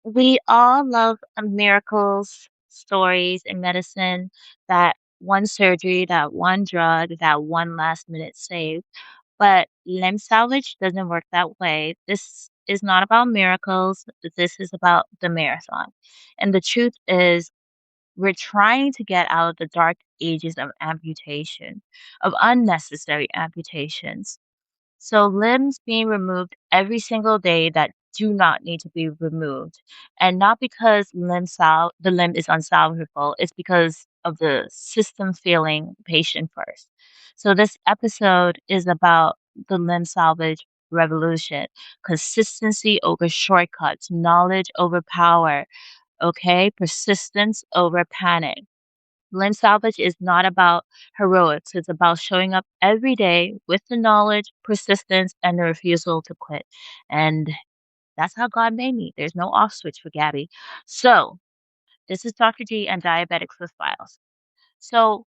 We all love miracles, stories in medicine, that one surgery, that one drug, that one last minute save. But limb salvage doesn't work that way. This is not about miracles. This is about the marathon. And the truth is, we're trying to get out of the dark ages of amputation, of unnecessary amputations. So limbs being removed every single day that do not need to be removed. And not because the limb is unsalvageable, it's because of the system failing the patient first. So this episode is about the limb salvage revolution. Consistency over shortcuts, knowledge over power, okay? Persistence over panic. Limb salvage is not about heroics. It's about showing up every day with the knowledge, persistence, and the refusal to quit. And that's how God made me. There's no off switch for Gabby. So, this is Dr. G and Diabetics with Files. So,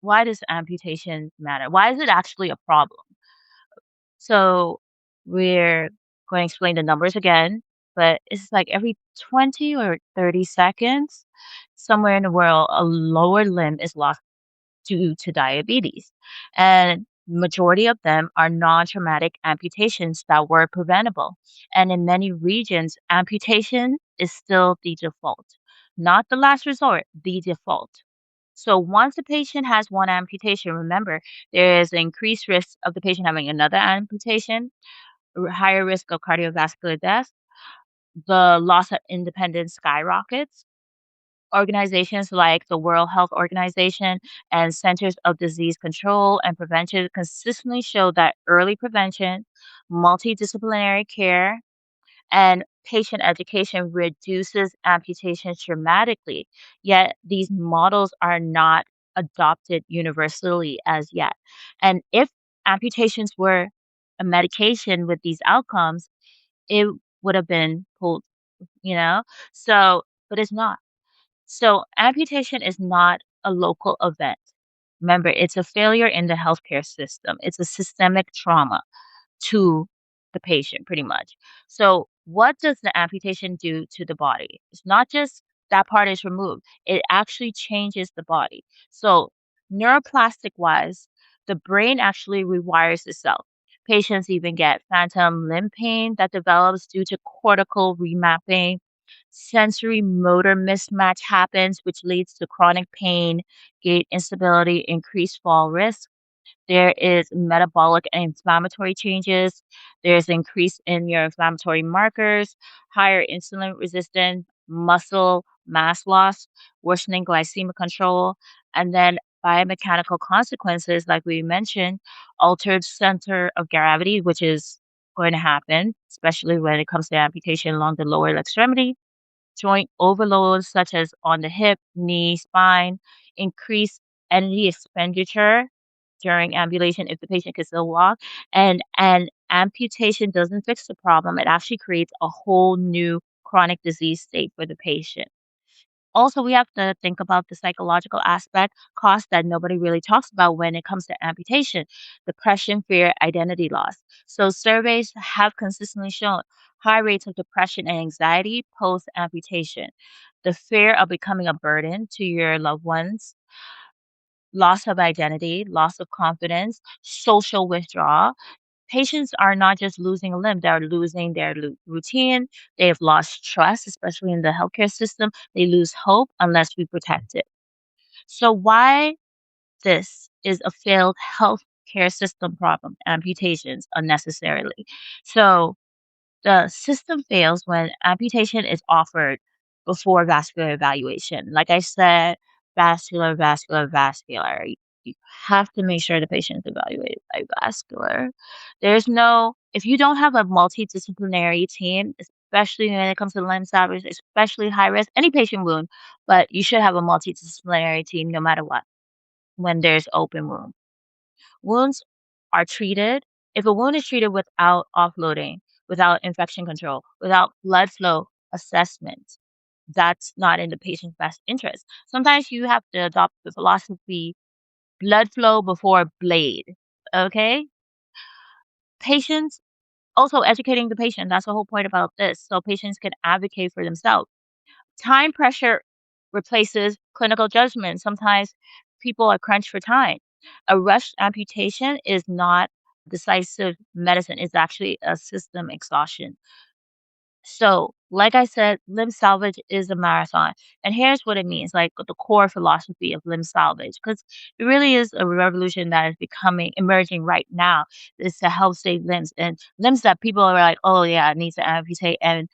why does amputation matter? Why is it actually a problem? So, we're going to explain the numbers again, but it's like every 20 or 30 seconds, somewhere in the world, a lower limb is lost due to diabetes. And majority of them are non-traumatic amputations that were preventable. And in many regions, amputation is still the default, not the last resort, the default. So once a patient has one amputation, remember there is increased risk of the patient having another amputation, higher risk of cardiovascular death, the loss of independence skyrockets. Organizations like the World Health Organization and Centers of Disease Control and Prevention consistently show that early prevention, multidisciplinary care, and patient education reduces amputations dramatically. Yet these models are not adopted universally as yet. And if amputations were a medication with these outcomes, it would have been pulled, you know? So, but it's not. So amputation is not a local event. Remember, it's a failure in the healthcare system. It's a systemic trauma to the patient, pretty much. So, what does the amputation do to the body? It's not just that part is removed, it actually changes the body. So, neuroplastic wise, the brain actually rewires itself. Patients even get phantom limb pain that develops due to cortical remapping. Sensory motor mismatch happens, which leads to chronic pain, gait instability, increased fall risk. There is metabolic and inflammatory changes. There's increase in your inflammatory markers, higher insulin resistance, muscle mass loss, worsening glycemic control, and then biomechanical consequences, like we mentioned, altered center of gravity, which is going to happen, especially when it comes to amputation along the lower extremity, joint overloads such as on the hip, knee, spine, increase energy expenditure during ambulation if the patient can still walk. And amputation doesn't fix the problem. It actually creates a whole new chronic disease state for the patient. Also, we have to think about the psychological aspect, cost that nobody really talks about when it comes to amputation, depression, fear, identity loss. So surveys have consistently shown high rates of depression and anxiety post amputation, the fear of becoming a burden to your loved ones, loss of identity, loss of confidence, social withdrawal. Patients are not just losing a limb, they're losing their routine. They've lost trust, especially in the healthcare system. They lose hope unless we protect it. So, why this is a failed healthcare system problem, amputations unnecessarily. So, the system fails when amputation is offered before vascular evaluation. Like I said, vascular, vascular, vascular. You have to make sure the patient is evaluated by vascular. There's no, if you don't have a multidisciplinary team, especially when it comes to limb salvage, especially high risk, any patient wound, but you should have a multidisciplinary team no matter what when there's open wound. Wounds are treated if a wound is treated without offloading, without infection control, without blood flow assessment, that's not in the patient's best interest. Sometimes you have to adopt the philosophy blood flow before blade. Okay? Patients Also, educating the patient. That's the whole point about this. So patients can advocate for themselves. Time pressure replaces clinical judgment. Sometimes people are crunched for time. A rushed amputation is not decisive medicine, it's actually a system exhaustion. So, like I said, limb salvage is a marathon. And here's what it means, like the core philosophy of limb salvage, because it really is a revolution that is becoming emerging right now, is to help save limbs and limbs that people are like, oh yeah, it needs to amputate. And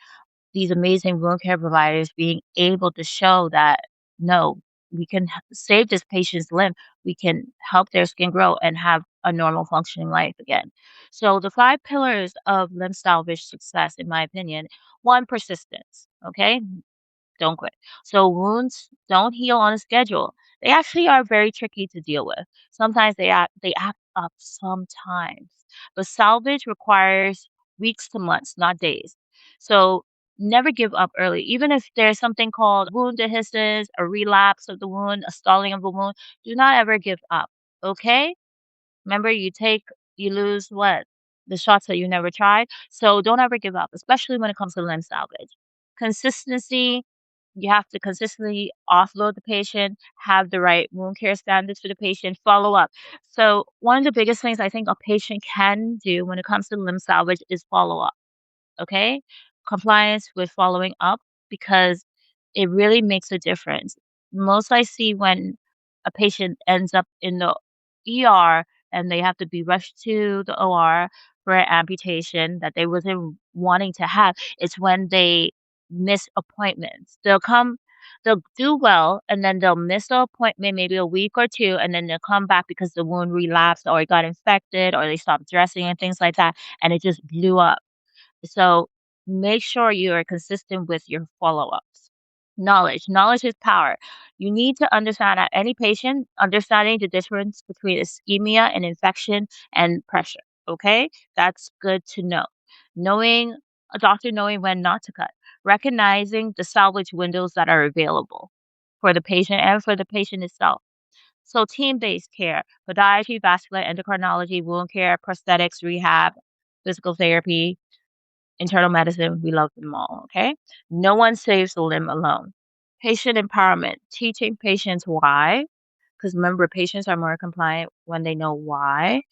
these amazing wound care providers being able to show that no, we can save this patient's limb, we can help their skin grow and have a normal functioning life again. So the five pillars of limb salvage success, in my opinion, one, persistence. Okay, don't quit. So wounds don't heal on a schedule. They actually are very tricky to deal with. Sometimes they act up sometimes. But salvage requires weeks to months, not days. So never give up early. Even if there's something called wound dehiscence, a relapse of the wound, a stalling of the wound, do not ever give up. Okay? Remember, you lose what? The shots that you never tried. So don't ever give up, especially when it comes to limb salvage. Consistency, you have to consistently offload the patient, have the right wound care standards for the patient, follow up. So one of the biggest things I think a patient can do when it comes to limb salvage is follow up. Okay? Compliance with following up because it really makes a difference. Most I see when a patient ends up in the ER and they have to be rushed to the OR for an amputation that they wasn't wanting to have, it's when they miss appointments. They'll do well and then they'll miss the appointment maybe a week or two and then they'll come back because the wound relapsed or it got infected or they stopped dressing and things like that and it just blew up. So make sure you are consistent with your follow-ups. Knowledge. Knowledge is power. You need to understand that any patient, understanding the difference between ischemia and infection and pressure. Okay? That's good to know. Knowing a doctor knowing when not to cut. Recognizing the salvage windows that are available for the patient and for the patient itself. So team-based care, podiatry, vascular, endocrinology, wound care, prosthetics, rehab, physical therapy, internal medicine, we love them all, okay? No one saves a limb alone. Patient empowerment, teaching patients why, because remember, patients are more compliant when they know why.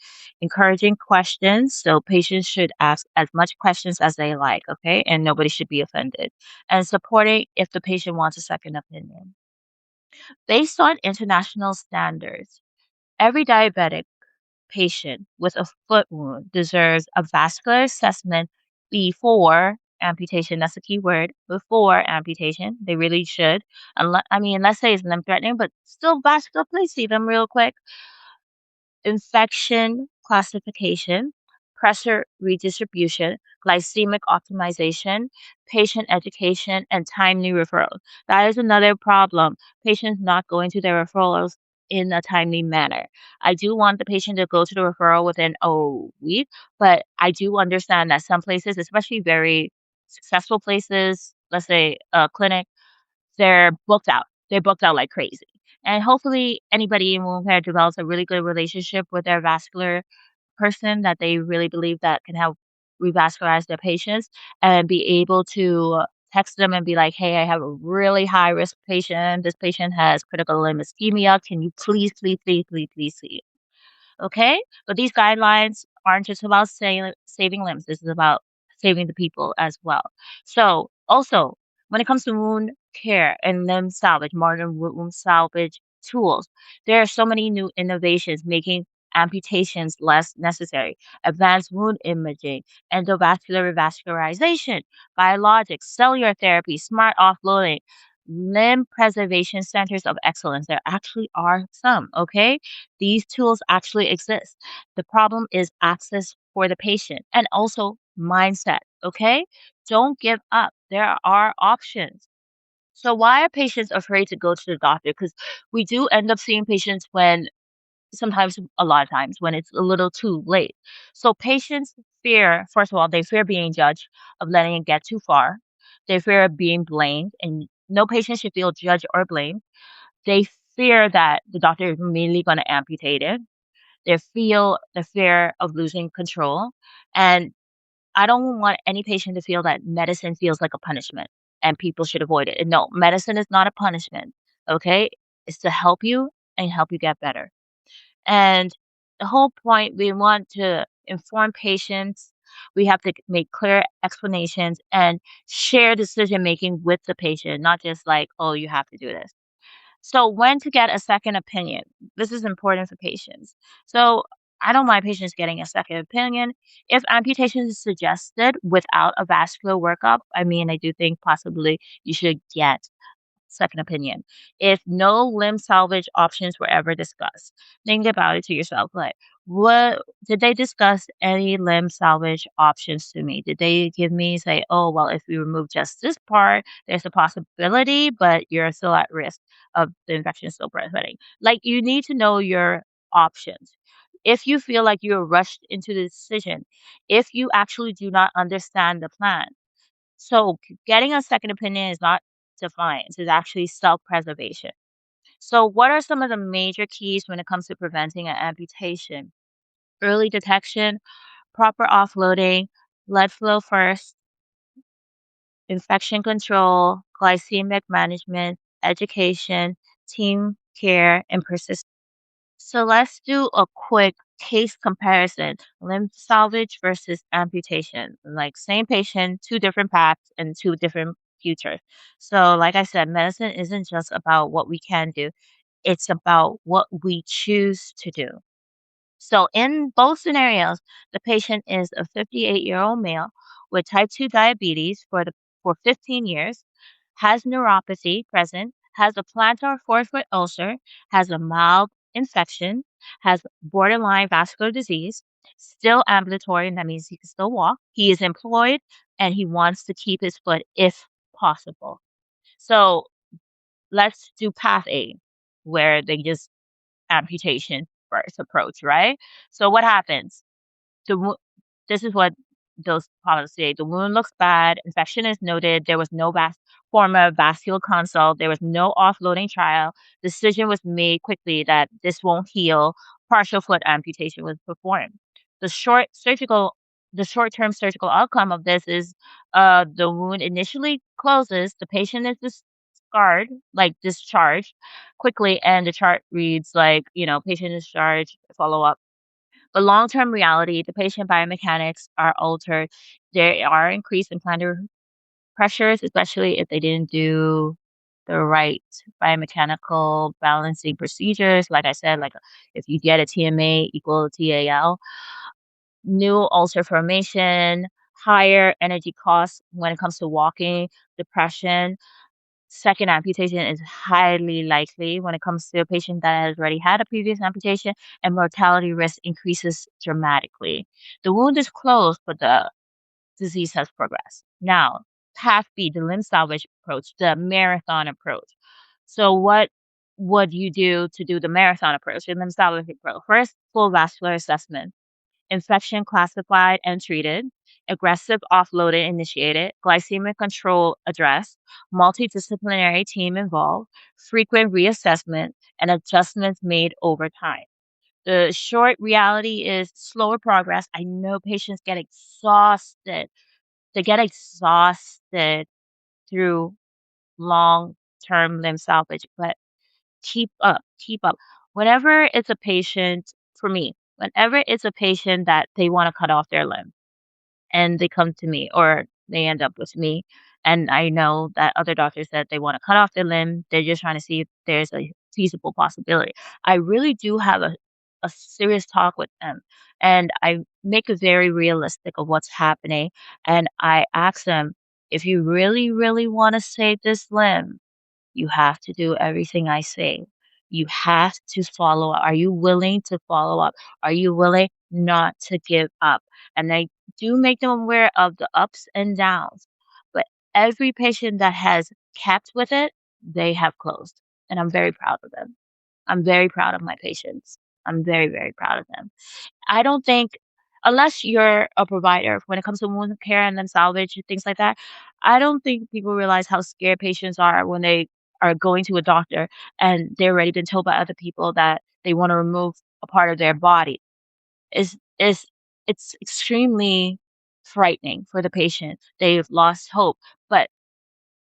Encouraging questions, so patients should ask as much questions as they like, okay? And nobody should be offended. And supporting if the patient wants a second opinion. Based on international standards, every diabetic patient with a foot wound deserves a vascular assessment before amputation. That's the key word. Before amputation, they really should. Let's say it's limb threatening, but still vascular. Please see them real quick. Infection classification, pressure redistribution, glycemic optimization, patient education, and timely referral. That is another problem. Patients not going to their referrals in a timely manner. I do want the patient to go to the referral within a week, but I do understand that some places, especially very successful places, let's say a clinic, they're booked out. They're booked out like crazy. And hopefully anybody in wound care develops a really good relationship with their vascular person that they really believe that can help revascularize their patients and be able to text them and be like, "Hey, I have a really high risk patient. This patient has critical limb ischemia. Can you please, please, please, please, please see?" Okay? But these guidelines aren't just about saving limbs. This is about saving the people as well. So, also, when it comes to wound care and limb salvage, modern wound salvage tools, there are so many new innovations making amputations less necessary. Advanced wound imaging, endovascular revascularization, biologics, cellular therapy, smart offloading, limb preservation centers of excellence. There actually are some, okay? These tools actually exist. The problem is access for the patient and also mindset, okay? Don't give up. There are options. So, why are patients afraid to go to the doctor? Because we do end up seeing patients when sometimes, a lot of times, when it's a little too late. So, patients fear, first of all, they fear being judged, of letting it get too far. They fear of being blamed, and no patient should feel judged or blamed. They fear that the doctor is immediately going to amputate it. They feel the fear of losing control. And I don't want any patient to feel that medicine feels like a punishment and people should avoid it. And no, medicine is not a punishment, okay? It's to help you and help you get better. And the whole point, we want to inform patients. We have to make clear explanations and share decision making with the patient, not just like, oh, you have to do this. So, when to get a second opinion? This is important for patients. So, I don't mind patients getting a second opinion. If amputation is suggested without a vascular workup, I mean, I do think possibly you should get second opinion. If no limb salvage options were ever discussed, think about it to yourself. Like, what did they discuss any limb salvage options to me? Did they give me say, oh, well, if we remove just this part, there's a possibility, but you're still at risk of the infection still spreading. Like, you need to know your options. If you feel like you're rushed into the decision, if you actually do not understand the plan, so getting a second opinion is not defiance, it's actually self-preservation. So what are some of the major keys when it comes to preventing an amputation? Early detection, proper offloading, blood flow first, infection control, glycemic management, education, team care, and persistence. So let's do a quick case comparison. Limb salvage versus amputation. Like same patient, two different paths and two different futures. So like I said, medicine isn't just about what we can do. It's about what we choose to do. So in both scenarios, the patient is a 58-year-old male with type 2 diabetes for 15 years, has neuropathy present, has a plantar forefoot ulcer, has a mild infection, has borderline vascular disease, still ambulatory, and that means he can still walk. He is employed and he wants to keep his foot if possible. So let's do path A, where they just amputation first approach, right? So what happens? The wo This is what those policies say. The wound looks bad, infection is noted, there was no former vascular consult, there was no offloading trial. Decision was made quickly that this won't heal. Partial foot amputation was performed. The short-term surgical outcome of this is the wound initially closes, the patient is scarred, like discharged quickly, and the chart reads like, patient discharged, follow up. But long-term reality, the patient biomechanics are altered. There are increased implantar pressures, especially if they didn't do the right biomechanical balancing procedures. Like I said, like if you get a TMA equal TAL, new ulcer formation, higher energy costs when it comes to walking, depression. Second amputation is highly likely when it comes to a patient that has already had a previous amputation, and mortality risk increases dramatically. The wound is closed, but the disease has progressed. Now, path B, the limb salvage approach, the marathon approach. So, what would you do to do the marathon approach, the limb salvage approach? First, full vascular assessment, infection classified and treated, aggressive offloading initiated, glycemic control addressed, multidisciplinary team involved, frequent reassessment, and adjustments made over time. The short reality is slower progress. I know patients get exhausted. They get exhausted through long term limb salvage, but keep up, keep up. Whenever it's a patient, for me, whenever it's a patient that they want to cut off their limb and they come to me or they end up with me, and I know that other doctors said they want to cut off their limb, they're just trying to see if there's a feasible possibility. I really do have a serious talk with them and I make it very realistic of what's happening. And I ask them, if you really, really want to save this limb, you have to do everything I say. You have to follow up. Are you willing to follow up? Are you willing not to give up? And I do make them aware of the ups and downs. But every patient that has kept with it, they have closed. And I'm very proud of them. I'm very proud of my patients. I'm very, very proud of them. I don't think unless you're a provider when it comes to wound care and then salvage and things like that, I don't think people realize how scared patients are when they are going to a doctor and they've already been told by other people that they want to remove a part of their body. Is it's extremely frightening for the patient. They've lost hope. But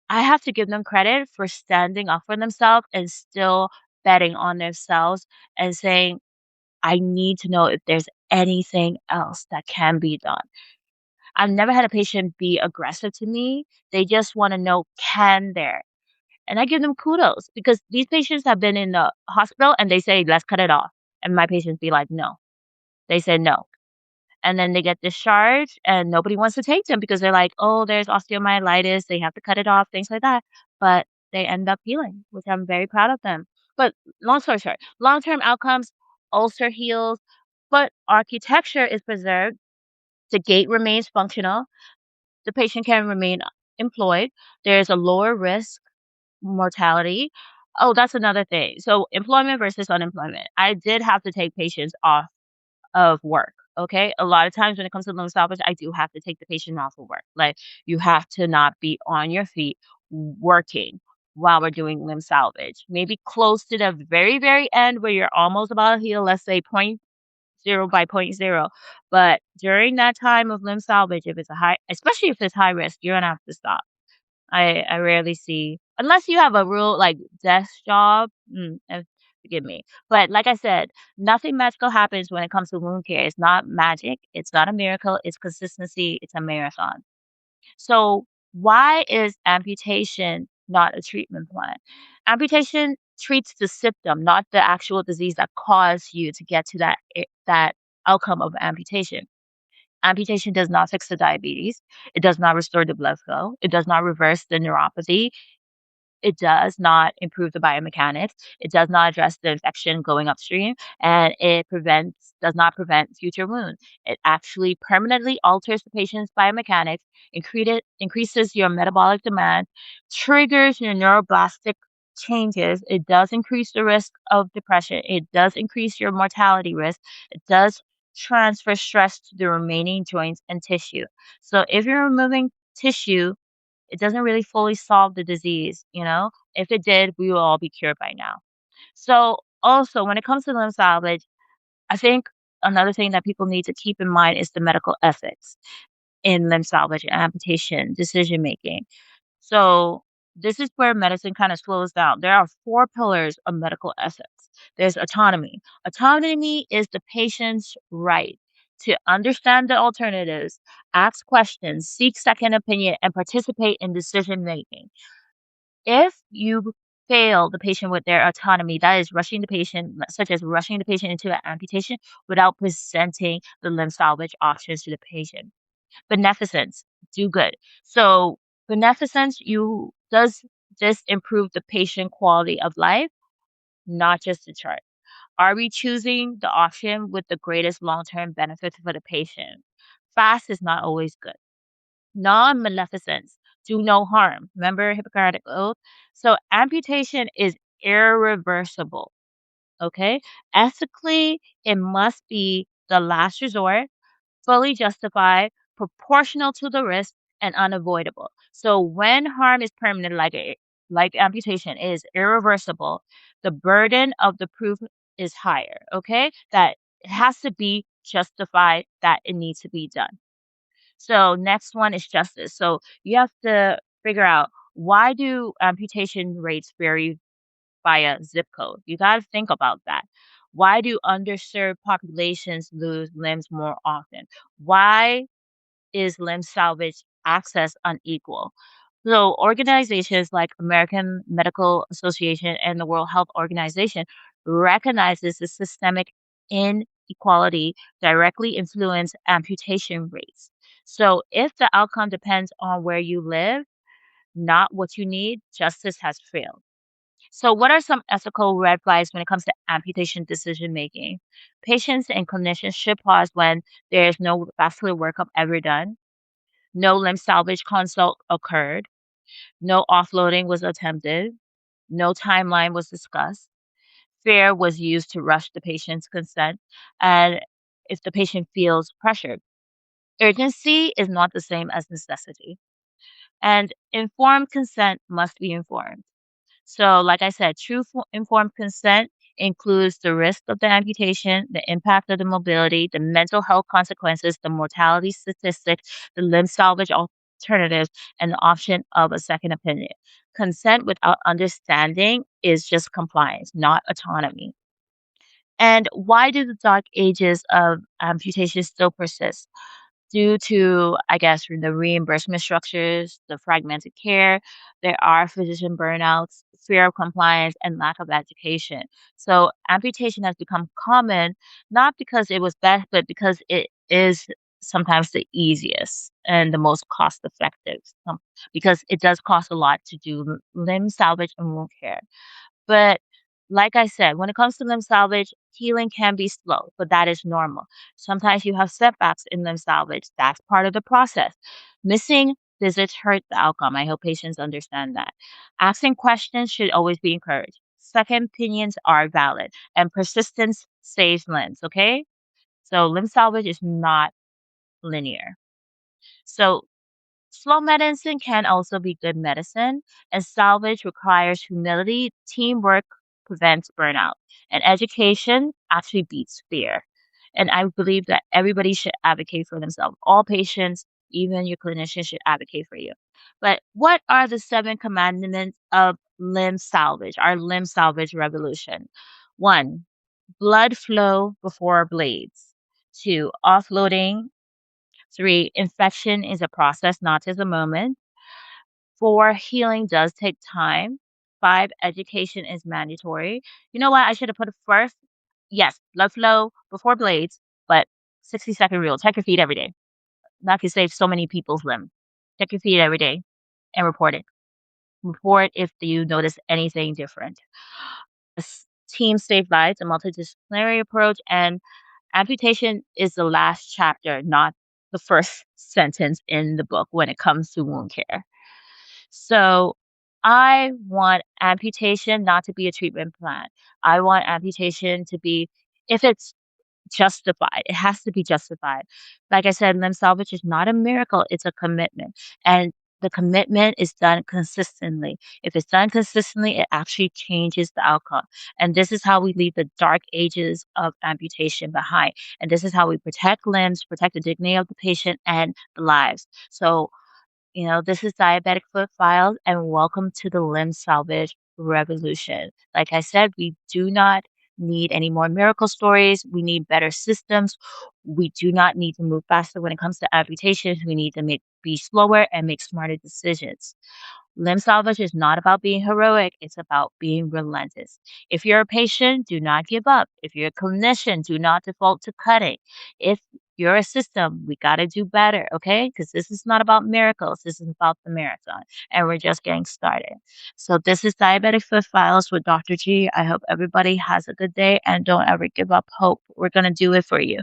I have to give them credit for standing up for themselves and still betting on themselves and saying, I need to know if there's anything else that can be done. I've never had a patient be aggressive to me. They just want to know, can there? And I give them kudos because these patients have been in the hospital and they say, let's cut it off. And my patients be like, no. They said no. And then they get discharged and nobody wants to take them because they're like, oh, there's osteomyelitis. They have to cut it off, things like that. But they end up healing, which I'm very proud of them. But long story short, long term outcomes, ulcer heals, but architecture is preserved. The gait remains functional. The patient can remain employed. There's a lower risk mortality. Oh, that's another thing. So employment versus unemployment. I did have to take patients off of work. Okay. A lot of times when it comes to limb salvage, I do have to take the patient off of work. Like you have to not be on your feet working while we're doing limb salvage. Maybe close to the very, very end where you're almost about to heal, let's say point zero by point zero. But during that time of limb salvage, if it's a high, especially if it's high risk, you're gonna have to stop. I rarely see unless you have a real, like, desk job, forgive me. But like I said, nothing magical happens when it comes to wound care. It's not magic, it's not a miracle, it's consistency, it's a marathon. So, why is amputation not a treatment plan? Amputation treats the symptom, not the actual disease that caused you to get to that outcome of amputation. Amputation does not fix the diabetes. It does not restore the blood flow. It does not reverse the neuropathy. It does not improve the biomechanics. It does not address the infection going upstream, and it prevents does not prevent future wounds. It actually permanently alters the patient's biomechanics, increases your metabolic demand, triggers your neuroblastic changes. It does increase the risk of depression. It does increase your mortality risk. It does transfer stress to the remaining joints and tissue. So if you're removing tissue, it doesn't really fully solve the disease, you know? If it did, we will all be cured by now. So, also, when it comes to limb salvage, I think another thing that people need to keep in mind is the medical ethics in limb salvage and amputation decision making. So, this is where medicine kind of slows down. There are four pillars of medical ethics. There's autonomy. Autonomy is the patient's right to understand the alternatives, ask questions, seek second opinion, and participate in decision making. If you fail the patient with their autonomy, that is rushing the patient, such as rushing the patient into an amputation without presenting the limb salvage options to the patient. Beneficence, do good. So beneficence, you does this improve the patient quality of life, not just the chart? Are we choosing the option with the greatest long-term benefits for the patient? Fast is not always good. Non-maleficence, do no harm. Remember Hippocratic Oath? So amputation is irreversible. Okay. Ethically, it must be the last resort, fully justified, proportional to the risk, and unavoidable. So when harm is permanent, like amputation is irreversible, the burden of the proof is higher. Okay, that it has to be justified that it needs to be done. So next one is justice. So you have to figure out, why do amputation rates vary via zip code? You got to think about that. Why do underserved populations lose limbs more often? Why is limb salvage access unequal? So organizations like American Medical Association and the World Health Organization recognizes the systemic inequality directly influence amputation rates. So if the outcome depends on where you live, not what you need, justice has failed. So, what are some ethical red flags when it comes to amputation decision making? Patients and clinicians should pause when there is no vascular workup ever done, no limb salvage consult occurred, no offloading was attempted, no timeline was discussed, fear was used to rush the patient's consent, and if the patient feels pressured. Urgency is not the same as necessity. And informed consent must be informed. So, like I said, true informed consent includes the risk of the amputation, the impact of the mobility, the mental health consequences, the mortality statistics, the limb salvage alternatives, and the option of a second opinion. Consent without understanding is just compliance, not autonomy. And why do the dark ages of amputation still persist? Due to, I guess, the reimbursement structures, the fragmented care, there are physician burnouts, fear of compliance, and lack of education. So amputation has become common not because it was best, but because it is sometimes the easiest and the most cost effective. Because it does cost a lot to do limb salvage and wound care. But like I said, when it comes to limb salvage, healing can be slow, but that is normal. Sometimes you have setbacks in limb salvage. That's part of the process. Missing visits hurt the outcome. I hope patients understand that. Asking questions should always be encouraged. Second opinions are valid, and persistence saves limbs, okay? So limb salvage is not linear. So slow medicine can also be good medicine, and salvage requires humility, teamwork prevents burnout, and education actually beats fear. And I believe that everybody should advocate for themselves. All patients, even your clinician, should advocate for you. But what are the seven commandments of limb salvage, our limb salvage revolution? One, blood flow before blades. Two, offloading. Three, infection is a process, not just a moment. Four, healing does take time. Five, education is mandatory. You know what? I should have put it first. Yes, blood flow before blades, but 60-second rule. Check your feet every day. That could save so many people's limb. Check your feet every day and report it. Report if you notice anything different. Team save lives, a multidisciplinary approach, and amputation is the last chapter, not the first sentence in the book when it comes to wound care. So I want amputation not to be a treatment plan. I want amputation to be, if it's justified, it has to be justified. Like I said, limb salvage is not a miracle, it's a commitment. And the commitment is done consistently. If it's done consistently, it actually changes the outcome. And this is how we leave the dark ages of amputation behind. And this is how we protect limbs, protect the dignity of the patient and the lives. So this is Diabetic Foot Files, and welcome to the limb salvage revolution. Like I said, we do not need any more miracle stories. We need better systems. We do not need to move faster when it comes to amputations. We need to be slower and make smarter decisions. Limb salvage is not about being heroic, it's about being relentless. If you're a patient, do not give up. If you're a clinician, do not default to cutting. If you're a system, we got to do better, okay? Because this is not about miracles, this is about the marathon, and we're just getting started. So, this is Diabetic Foot Files with Dr. G. I hope everybody has a good day and don't ever give up hope. We're going to do it for you.